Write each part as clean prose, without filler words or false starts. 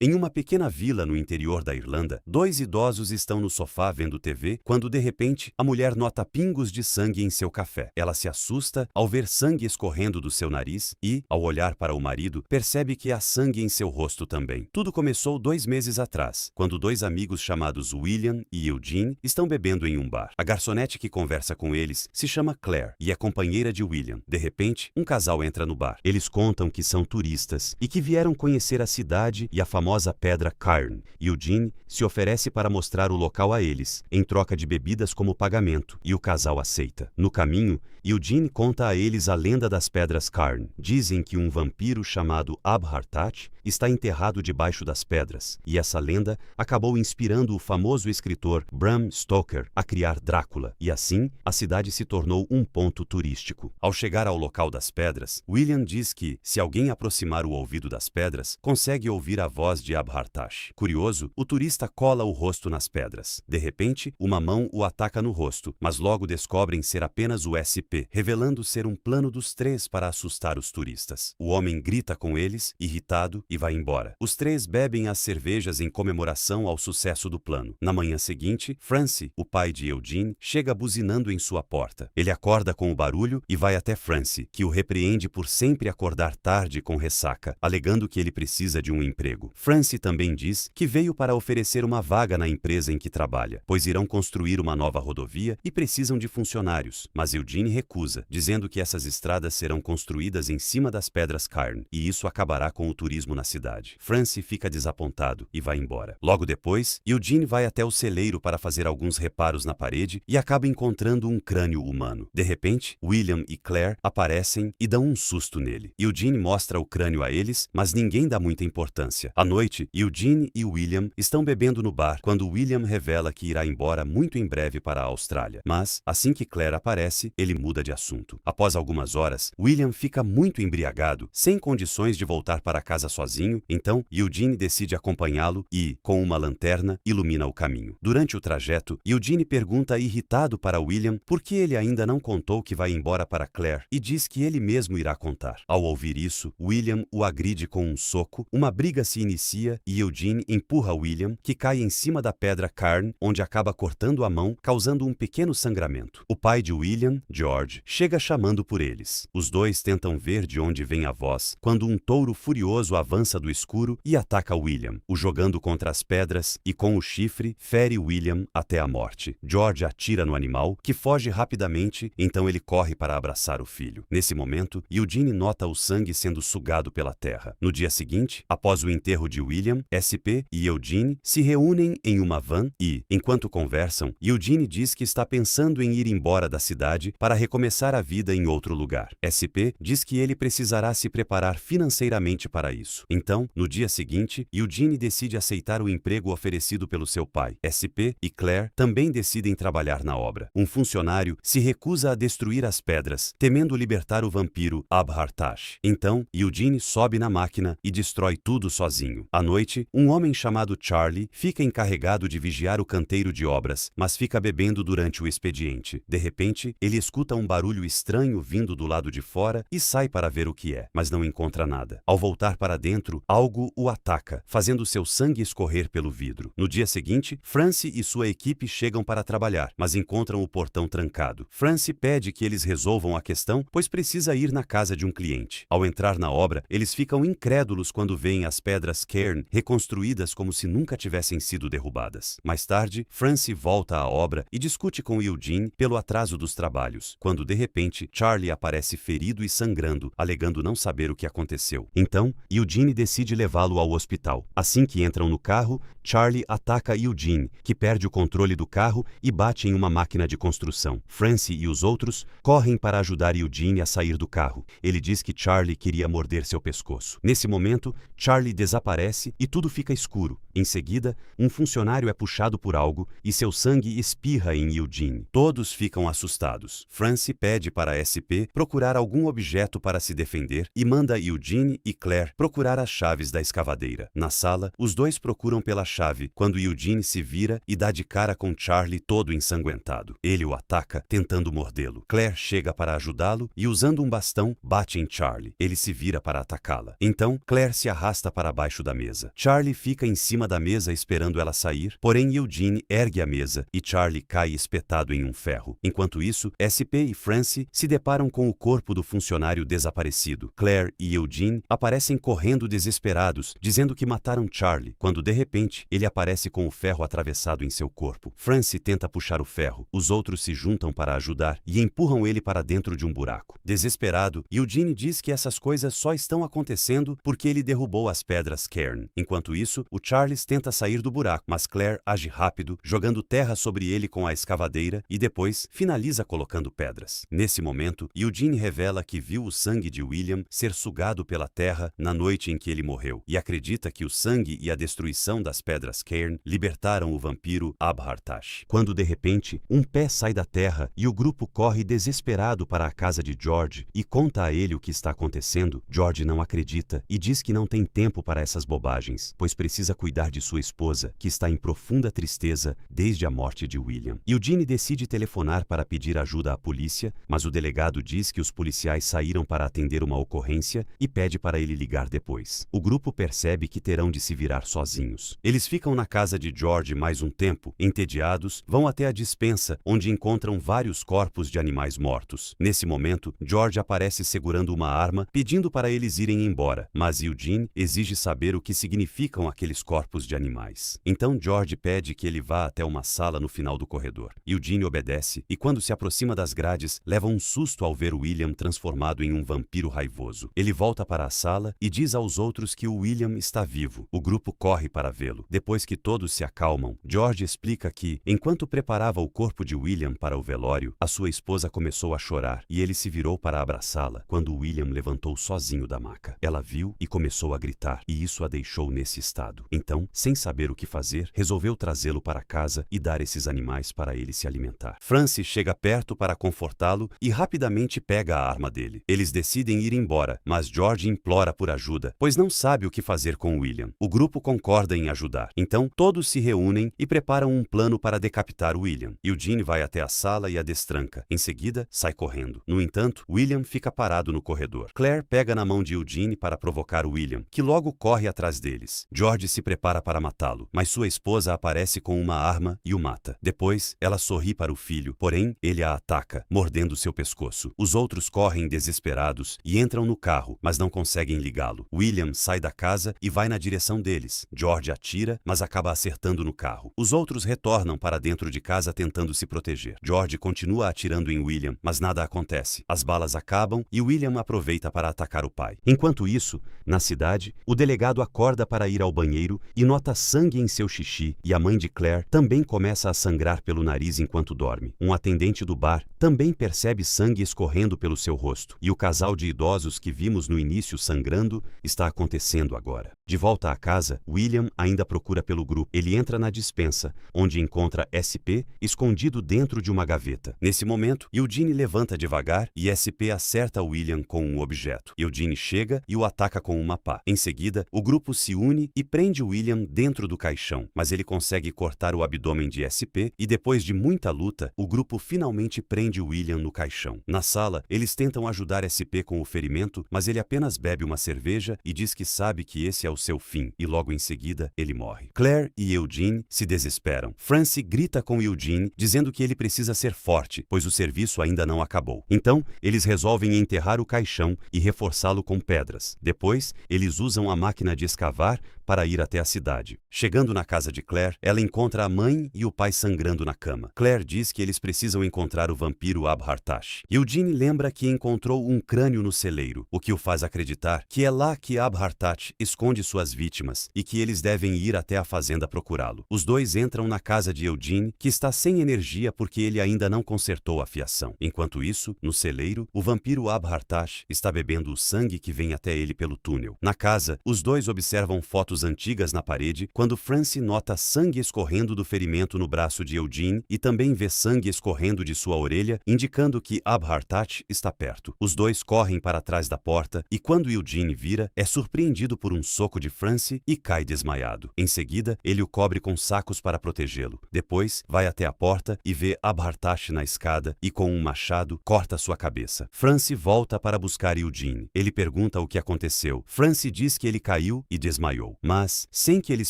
Em uma pequena vila no interior da Irlanda, dois idosos estão no sofá vendo TV quando, de repente, a mulher nota pingos de sangue em seu café. Ela se assusta ao ver sangue escorrendo do seu nariz e, ao olhar para o marido, percebe que há sangue em seu rosto também. Tudo começou 2 meses atrás, quando dois amigos chamados William e Eugene estão bebendo em um bar. A garçonete que conversa com eles se chama Claire e é companheira de William. De repente, um casal entra no bar. Eles contam que são turistas e que vieram conhecer a cidade e a famosa pedra Cairn. Eugene se oferece para mostrar o local a eles, em troca de bebidas como pagamento, e o casal aceita. No caminho, Eugene conta a eles a lenda das pedras Cairn. Dizem que um vampiro chamado Abhartach está enterrado debaixo das pedras, e essa lenda acabou inspirando o famoso escritor Bram Stoker a criar Drácula, e assim a cidade se tornou um ponto turístico. Ao chegar ao local das pedras, William diz que, se alguém aproximar o ouvido das pedras, consegue ouvir a voz de Abhartach. Curioso, o turista cola o rosto nas pedras. De repente, uma mão o ataca no rosto, mas logo descobrem ser apenas o SP, revelando ser um plano dos três para assustar os turistas. O homem grita com eles, irritado, e vai embora. Os três bebem as cervejas em comemoração ao sucesso do plano. Na manhã seguinte, Francie, o pai de Eugene, chega buzinando em sua porta. Ele acorda com o barulho e vai até Francie, que o repreende por sempre acordar tarde com ressaca, alegando que ele precisa de um emprego. Francie também diz que veio para oferecer uma vaga na empresa em que trabalha, pois irão construir uma nova rodovia e precisam de funcionários, mas Eugene recusa, dizendo que essas estradas serão construídas em cima das pedras Cairn, e isso acabará com o turismo na cidade. Francie fica desapontado e vai embora. Logo depois, Eugene vai até o celeiro para fazer alguns reparos na parede e acaba encontrando um crânio humano. De repente, William e Claire aparecem e dão um susto nele. Eugene mostra o crânio a eles, mas ninguém dá muita importância. À noite, Eugene e William estão bebendo no bar quando William revela que irá embora muito em breve para a Austrália. Mas, assim que Claire aparece, ele muda de assunto. Após algumas horas, William fica muito embriagado, sem condições de voltar para casa sozinho, então Eugene decide acompanhá-lo e, com uma lanterna, ilumina o caminho. Durante o trajeto, Eugene pergunta irritado para William por que ele ainda não contou que vai embora para Claire e diz que ele mesmo irá contar. Ao ouvir isso, William o agride com um soco, uma briga se inicia e Eugene empurra William, que cai em cima da pedra Cairn, onde acaba cortando a mão, causando um pequeno sangramento. O pai de William, George, chega chamando por eles. Os dois tentam ver de onde vem a voz, quando um touro furioso avança do escuro e ataca William, o jogando contra as pedras e, com o chifre, fere William até a morte. George atira no animal, que foge rapidamente, então ele corre para abraçar o filho. Nesse momento, Eugene nota o sangue sendo sugado pela terra. No dia seguinte, após o enterro de William, SP e Eugene se reúnem em uma van e, enquanto conversam, Eugene diz que está pensando em ir embora da cidade para recomeçar a vida em outro lugar. SP diz que ele precisará se preparar financeiramente para isso. Então, no dia seguinte, Eugene decide aceitar o emprego oferecido pelo seu pai. SP e Claire também decidem trabalhar na obra. Um funcionário se recusa a destruir as pedras, temendo libertar o vampiro Abhartach. Então, Eugene sobe na máquina e destrói tudo sozinho. À noite, um homem chamado Charlie fica encarregado de vigiar o canteiro de obras, mas fica bebendo durante o expediente. De repente, ele escuta um barulho estranho vindo do lado de fora e sai para ver o que é, mas não encontra nada. Ao voltar para dentro, algo o ataca, fazendo seu sangue escorrer pelo vidro. No dia seguinte, Francie e sua equipe chegam para trabalhar, mas encontram o portão trancado. Francie pede que eles resolvam a questão, pois precisa ir na casa de um cliente. Ao entrar na obra, eles ficam incrédulos quando veem as pedras Cairn reconstruídas como se nunca tivessem sido derrubadas. Mais tarde, Francie volta à obra e discute com Eugene pelo atraso dos trabalhos, quando de repente Charlie aparece ferido e sangrando, alegando não saber o que aconteceu. Então, Eugene decide levá-lo ao hospital. Assim que entram no carro, Charlie ataca Eugene, que perde o controle do carro e bate em uma máquina de construção. Francie e os outros correm para ajudar Eugene a sair do carro. Ele diz que Charlie queria morder seu pescoço. Nesse momento, Charlie desaparece e tudo fica escuro. Em seguida, um funcionário é puxado por algo e seu sangue espirra em Eugene. Todos ficam assustados. Francie pede para a SP procurar algum objeto para se defender e manda Eugene e Claire procurar as chaves da escavadeira. Na sala, os dois procuram pela chave quando Eugene se vira e dá de cara com Charlie todo ensanguentado. Ele o ataca, tentando mordê-lo. Claire chega para ajudá-lo e, usando um bastão, bate em Charlie. Ele se vira para atacá-la. Então, Claire se arrasta para baixo da mesa. Charlie fica em cima da mesa esperando ela sair, porém Eugene ergue a mesa e Charlie cai espetado em um ferro. Enquanto isso, SP e Francie se deparam com o corpo do funcionário desaparecido. Claire e Eugene aparecem correndo desesperados, dizendo que mataram Charlie, quando de repente ele aparece com o ferro atravessado em seu corpo. Francie tenta puxar o ferro, os outros se juntam para ajudar e empurram ele para dentro de um buraco. Desesperado, Eugene diz que essas coisas só estão acontecendo porque ele derrubou as pedras Cairn. Enquanto isso, o Charles tenta sair do buraco, mas Claire age rápido, jogando terra sobre ele com a escavadeira e depois finaliza colocando pedras. Nesse momento, Eugene revela que viu o sangue de William ser sugado pela terra na noite em que ele morreu e acredita que o sangue e a destruição das pedras Cairn libertaram o vampiro Abhartash. Quando de repente, um pé sai da terra e o grupo corre desesperado para a casa de George e conta a ele o que está acontecendo, George não acredita e diz que não tem tempo para essas bobagens, pois precisa cuidar de sua esposa, que está em profunda tristeza desde a morte de William. Eugene decide telefonar para pedir ajuda à polícia, mas o delegado diz que os policiais saíram para atender uma ocorrência e pede para ele ligar depois. O grupo percebe que terão de se virar sozinhos. Eles ficam na casa de George mais um tempo, entediados, vão até a despensa, onde encontram vários corpos de animais mortos. Nesse momento, George aparece segurando uma arma, pedindo para eles irem embora, mas Eugene exige saber o que significam aqueles corpos de animais. Então George pede que ele vá até uma sala no final do corredor. Eugene obedece e, quando se aproxima das grades, leva um susto ao ver William transformado em um vampiro raivoso. Ele volta para a sala e diz aos outros que o William está vivo. O grupo corre para vê-lo. Depois que todos se acalmam, George explica que, enquanto preparava o corpo de William para o velório, a sua esposa começou a chorar e ele se virou para abraçá-la quando William levantou sozinho da maca. Ela viu e começou a gritar, e isso a deixou nesse estado. Então, sem saber o que fazer, resolveu trazê-lo para casa e dar esses animais para ele se alimentar. Francie chega perto para confortá-lo e rapidamente pega a arma dele. Eles decidem ir embora, mas George implora por ajuda, pois não sabe o que fazer com William. O grupo concorda em ajudar. Então, todos se reúnem e preparam um plano para decapitar William. Eugene vai até a sala e a destranca. Em seguida, sai correndo. No entanto, William fica parado no corredor. Claire pega na mão de Eugene para provocar William, que logo corre atrás deles. George se prepara para matá-lo, mas sua esposa aparece com uma arma e o mata. Depois, ela sorri para o filho, porém, ele a ataca, mordendo seu pescoço. Os outros correm desesperados e entram no carro, mas não conseguem ligá-lo. William sai da casa e vai na direção deles. George atira, mas acaba acertando no carro. Os outros retornam para dentro de casa tentando se proteger. George continua atirando em William, mas nada acontece. As balas acabam e William aproveita para atacar o pai. Enquanto isso, na cidade, o delegado acorda para ir ao banheiro e nota sangue em seu xixi, e a mãe de Claire também começa a sangrar pelo nariz enquanto dorme. Um atendente do bar também percebe sangue escorrendo pelo seu rosto, e o casal de idosos que vimos no início sangrando está acontecendo agora. De volta à casa, William ainda procura pelo grupo. Ele entra na despensa, onde encontra SP escondido dentro de uma gaveta. Nesse momento, Eugene levanta devagar e SP acerta William com um objeto. Eugene chega e o ataca com uma pá. Em seguida, o grupo se une e prende William dentro do caixão, mas ele consegue cortar o abdômen de SP e, depois de muita luta, o grupo finalmente prende William no caixão. Na sala, eles tentam ajudar SP com o ferimento, mas ele apenas bebe uma cerveja e diz que sabe que esse é o seu fim, e logo em seguida, ele morre. Claire e Eugene se desesperam. Francie grita com Eugene, dizendo que ele precisa ser forte, pois o serviço ainda não acabou. Então, eles resolvem enterrar o caixão e reforçá-lo com pedras. Depois, eles usam a máquina de escavar para ir até a cidade. Chegando na casa de Claire, ela encontra a mãe e o pai sangrando na cama. Claire diz que eles precisam encontrar o vampiro Abhartash. Eugene lembra que encontrou um crânio no celeiro, o que o faz acreditar que é lá que Abhartash esconde suas vítimas e que eles devem ir até a fazenda procurá-lo. Os dois entram na casa de Eugene, que está sem energia porque ele ainda não consertou a fiação. Enquanto isso, no celeiro, o vampiro Abhartash está bebendo o sangue que vem até ele pelo túnel. Na casa, os dois observam fotos fotos antigas na parede quando Francie nota sangue escorrendo do ferimento no braço de Eugene e também vê sangue escorrendo de sua orelha, indicando que Abhartat está perto. Os dois correm para trás da porta e quando Eugene vira, é surpreendido por um soco de Francie e cai desmaiado. Em seguida, ele o cobre com sacos para protegê-lo. Depois, vai até a porta e vê Abhartat na escada e com um machado corta sua cabeça. Francie volta para buscar Eugene. Ele pergunta o que aconteceu. Francie diz que ele caiu e desmaiou. Mas, sem que eles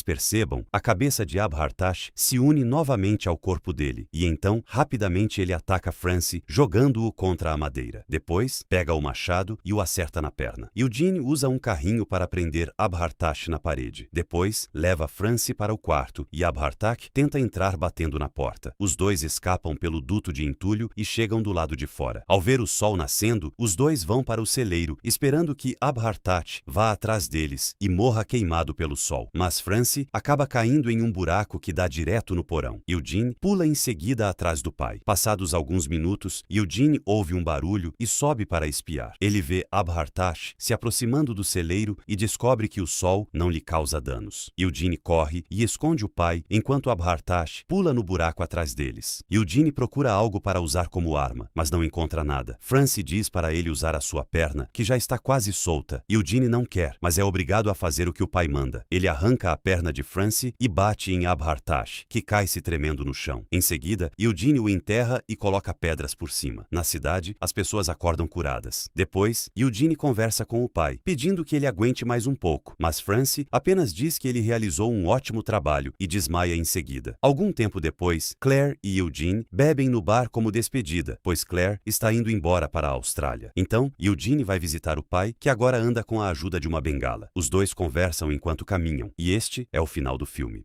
percebam, a cabeça de Abhartat se une novamente ao corpo dele e então, rapidamente ele ataca Francie, jogando-o contra a madeira. Depois, pega o machado e o acerta na perna. Eugene usa um carrinho para prender Abhartat na parede. Depois, leva Francie para o quarto e Abhartat tenta entrar batendo na porta. Os dois escapam pelo duto de entulho e chegam do lado de fora. Ao ver o sol nascendo, os dois vão para o celeiro, esperando que Abhartat vá atrás deles e morra queimado pelo sol. Mas Francie acaba caindo em um buraco que dá direto no porão. Eugene pula em seguida atrás do pai. Passados alguns minutos, Eugene ouve um barulho e sobe para espiar. Ele vê Abhartat se aproximando do celeiro e descobre que o sol não lhe causa danos. Eugene corre e esconde o pai, enquanto Abhartat pula no buraco atrás deles. Eugene procura algo para usar como arma, mas não encontra nada. Francie diz para ele usar a sua perna, que já está quase solta. Eugene não quer, mas é obrigado a fazer o que o pai manda. Ele arranca a perna de Francie e bate em Abhartat, que cai se tremendo no chão. Em seguida, Eugene o enterra e coloca pedras por cima. Na cidade, as pessoas acordam curadas. Depois, Eugene conversa com o pai, pedindo que ele aguente mais um pouco, mas Francie apenas diz que ele realizou um ótimo trabalho e desmaia em seguida. Algum tempo depois, Claire e Eugene bebem no bar como despedida, pois Claire está indo embora para a Austrália. Então, Eugene vai visitar o pai, que agora anda com a ajuda de uma bengala. Os dois conversam enquanto caminham, e este é o final do filme.